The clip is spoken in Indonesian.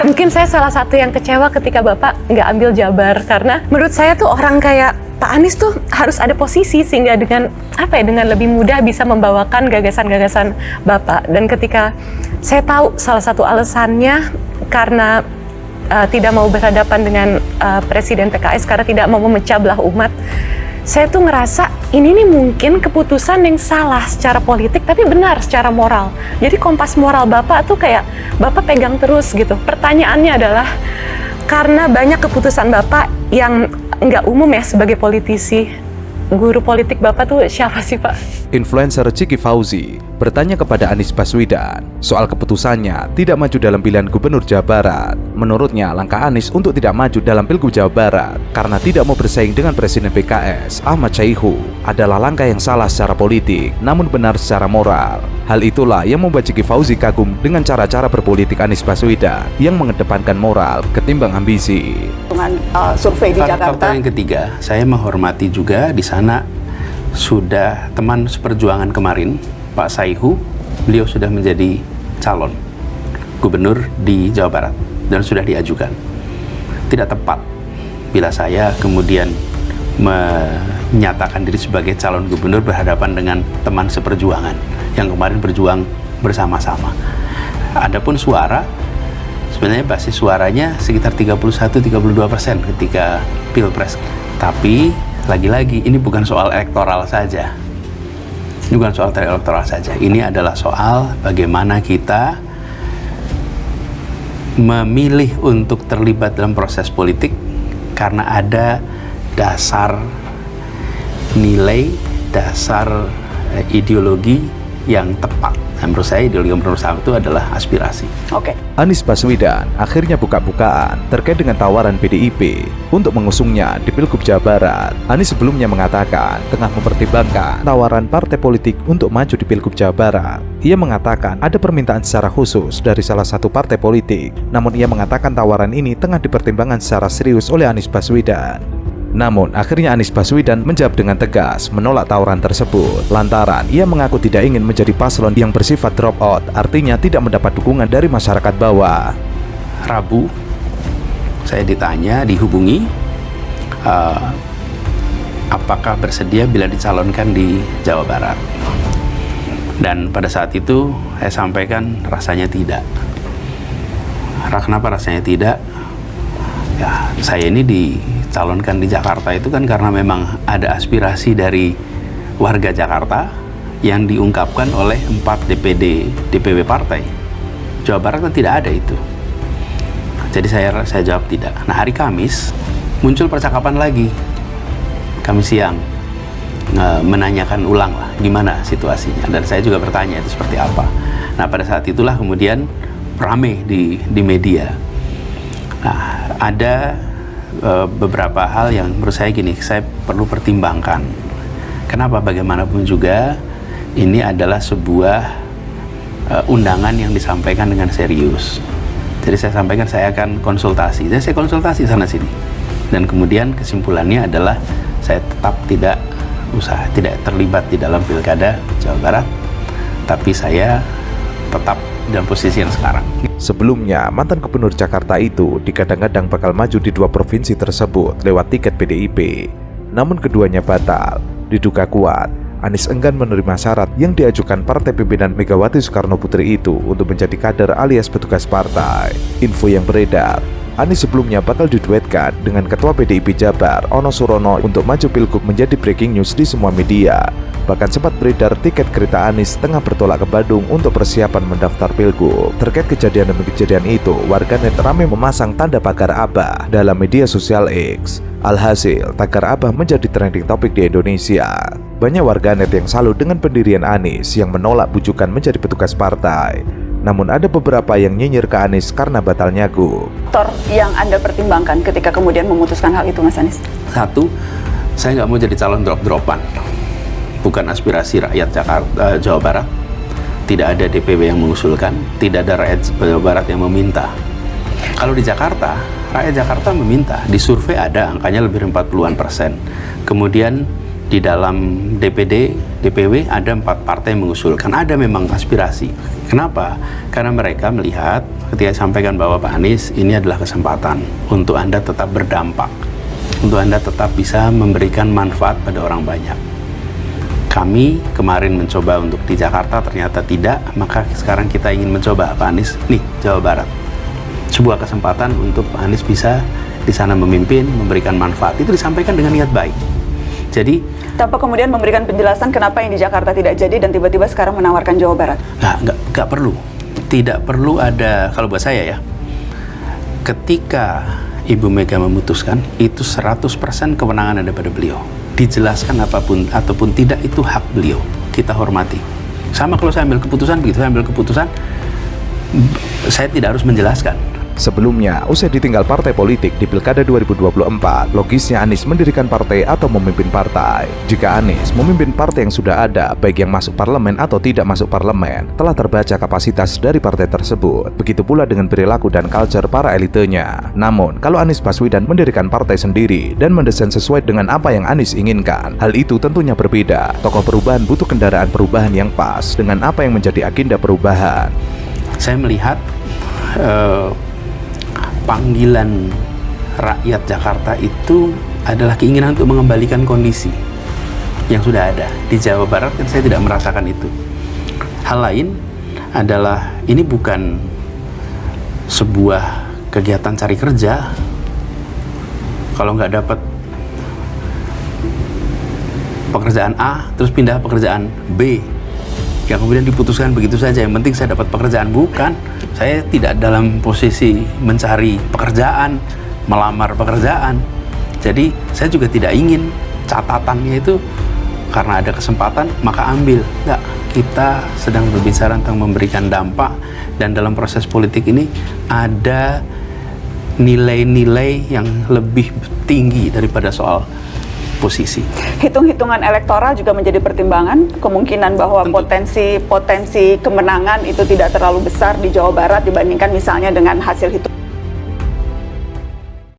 Mungkin saya salah satu yang kecewa ketika Bapak nggak ambil Jabar, karena menurut saya tuh orang kayak Pak Anies tuh harus ada posisi sehingga dengan dengan lebih mudah bisa membawakan gagasan-gagasan Bapak. Dan ketika saya tahu salah satu alasannya karena tidak mau berhadapan dengan Presiden PKS karena tidak mau memecah belah umat, saya tuh ngerasa ini nih mungkin keputusan yang salah secara politik tapi benar secara moral. Jadi kompas moral Bapak tuh kayak Bapak pegang terus gitu. Pertanyaannya adalah, karena banyak keputusan Bapak yang nggak umum ya sebagai politisi, guru politik Bapak tuh siapa sih Pak? Influencer Ciki Fauzi bertanya kepada Anies Baswedan soal keputusannya tidak maju dalam pilihan gubernur Jawa Barat. Menurutnya, langkah Anies untuk tidak maju dalam Pilgub Jawa Barat karena tidak mau bersaing dengan Presiden PKS Ahmad Syaihu adalah langkah yang salah secara politik, namun benar secara moral. Hal itulah yang membuat Ciki Fauzi kagum dengan cara-cara berpolitik Anies Baswedan yang mengedepankan moral ketimbang ambisi. Dengan survei di Jakarta. Faktor yang ketiga, saya menghormati juga di sana sudah teman seperjuangan kemarin, Pak Syaihu, beliau sudah menjadi calon gubernur di Jawa Barat dan sudah diajukan. Tidak tepat bila saya kemudian menyatakan diri sebagai calon gubernur berhadapan dengan teman seperjuangan yang kemarin berjuang bersama-sama. Adapun suara, sebenarnya basis suaranya sekitar 31-32% ketika Pilpres. Tapi lagi-lagi ini bukan soal elektoral saja. Ini bukan soal elektoral saja. Ini adalah soal bagaimana kita memilih untuk terlibat dalam proses politik karena ada dasar nilai, dasar ideologi yang tepat. Menurut saya ideologi yang pertama itu adalah aspirasi. Oke. Anies Baswedan akhirnya buka-bukaan terkait dengan tawaran PDIP untuk mengusungnya di Pilgub Jawa Barat. Anies sebelumnya mengatakan tengah mempertimbangkan tawaran partai politik untuk maju di Pilgub Jawa Barat. Ia mengatakan ada permintaan secara khusus dari salah satu partai politik, namun ia mengatakan tawaran ini tengah dipertimbangkan secara serius oleh Anies Baswedan. Namun, akhirnya Anies Baswedan menjawab dengan tegas menolak tawaran tersebut lantaran ia mengaku tidak ingin menjadi paslon yang bersifat drop out, artinya tidak mendapat dukungan dari masyarakat bawah. Rabu, saya dihubungi, apakah bersedia bila dicalonkan di Jawa Barat. Dan pada saat itu saya sampaikan rasanya tidak. Kenapa rasanya tidak? Ya, saya ini dicalonkan di Jakarta itu kan karena memang ada aspirasi dari warga Jakarta yang diungkapkan oleh 4 DPW partai. Jawa Barat kan tidak ada itu. Jadi saya jawab tidak. Nah, hari Kamis muncul percakapan lagi, Kamis siang, menanyakan ulang lah gimana situasinya, dan saya juga bertanya itu seperti apa. Nah, pada saat itulah kemudian rame di media. Nah, ada beberapa hal yang menurut saya gini, saya perlu pertimbangkan. Kenapa? Bagaimanapun juga ini adalah sebuah undangan yang disampaikan dengan serius. Jadi saya sampaikan saya akan konsultasi. Dan saya konsultasi sana sini. Dan kemudian kesimpulannya adalah saya tetap tidak terlibat di dalam Pilkada Jawa Barat, tapi saya tetap dalam posisi yang sekarang. Sebelumnya, mantan gubernur Jakarta itu digadang-gadang bakal maju di 2 provinsi tersebut lewat tiket PDIP. Namun keduanya batal. Diduga kuat, Anies enggan menerima syarat yang diajukan partai pimpinan Megawati Soekarno Putri itu untuk menjadi kader alias petugas partai. Info yang beredar, Anies sebelumnya bakal diduetkan dengan Ketua PDIP Jabar, Ono Surono, untuk maju Pilgub menjadi breaking news di semua media. Bahkan sempat beredar tiket kereta Anies tengah bertolak ke Bandung untuk persiapan mendaftar Pilgub. Terkait kejadian demi kejadian itu, warganet ramai memasang tanda pagar Abah dalam media sosial X. Alhasil, tagar Abah menjadi trending topik di Indonesia. Banyak warganet yang salut dengan pendirian Anies yang menolak bujukan menjadi petugas partai. Namun ada beberapa yang nyinyir ke Anies karena batal nyagup. Faktor yang Anda pertimbangkan ketika kemudian memutuskan hal itu, Mas Anies? Satu, saya nggak mau jadi calon drop-dropan. Bukan aspirasi rakyat Jawa Barat. Tidak ada DPW yang mengusulkan, tidak ada rakyat Jawa Barat yang meminta. Kalau di Jakarta, rakyat Jakarta meminta. Di survei ada angkanya lebih dari 40-an %. Kemudian di dalam DPD, DPW ada 4 partai yang mengusulkan. Ada memang aspirasi. Kenapa? Karena mereka melihat ketika sampaikan bahwa Pak Anies ini adalah kesempatan untuk Anda tetap berdampak, untuk Anda tetap bisa memberikan manfaat pada orang banyak. Kami kemarin mencoba untuk di Jakarta, ternyata tidak, maka sekarang kita ingin mencoba Pak Anies, nih Jawa Barat. Sebuah kesempatan untuk Pak Anies bisa di sana memimpin, memberikan manfaat. Itu disampaikan dengan niat baik. Jadi tanpa kemudian memberikan penjelasan kenapa yang di Jakarta tidak jadi dan tiba-tiba sekarang menawarkan Jawa Barat. nggak perlu. Tidak perlu ada, kalau buat saya ya, ketika Ibu Mega memutuskan, itu 100% kewenangan ada pada beliau. Dijelaskan apapun ataupun tidak, itu hak beliau. Kita hormati. Sama kalau saya ambil keputusan, begitu saya ambil keputusan, saya tidak harus menjelaskan. Sebelumnya, usai ditinggal partai politik di Pilkada 2024, logisnya Anies mendirikan partai atau memimpin partai. Jika Anies memimpin partai yang sudah ada, baik yang masuk parlemen atau tidak masuk parlemen, telah terbaca kapasitas dari partai tersebut. Begitu pula dengan perilaku dan culture para elitenya. Namun, kalau Anies Baswedan mendirikan partai sendiri dan mendesain sesuai dengan apa yang Anies inginkan, hal itu tentunya berbeda. Tokoh perubahan butuh kendaraan perubahan yang pas dengan apa yang menjadi agenda perubahan. Saya melihat panggilan rakyat Jakarta itu adalah keinginan untuk mengembalikan kondisi yang sudah ada. Di Jawa Barat kan saya tidak merasakan itu. Hal lain adalah ini bukan sebuah kegiatan cari kerja. Kalau nggak dapat pekerjaan A, terus pindah pekerjaan B, yang kemudian diputuskan begitu saja, yang penting saya dapat pekerjaan. Bukan, saya tidak dalam posisi mencari pekerjaan, melamar pekerjaan. Jadi saya juga tidak ingin catatannya itu karena ada kesempatan maka ambil. Enggak, kita sedang berbicara tentang memberikan dampak, dan dalam proses politik ini ada nilai-nilai yang lebih tinggi daripada soal posisi. Hitung-hitungan elektoral juga menjadi pertimbangan, kemungkinan bahwa Tentu. potensi kemenangan itu tidak terlalu besar di Jawa Barat dibandingkan misalnya dengan hasil hitung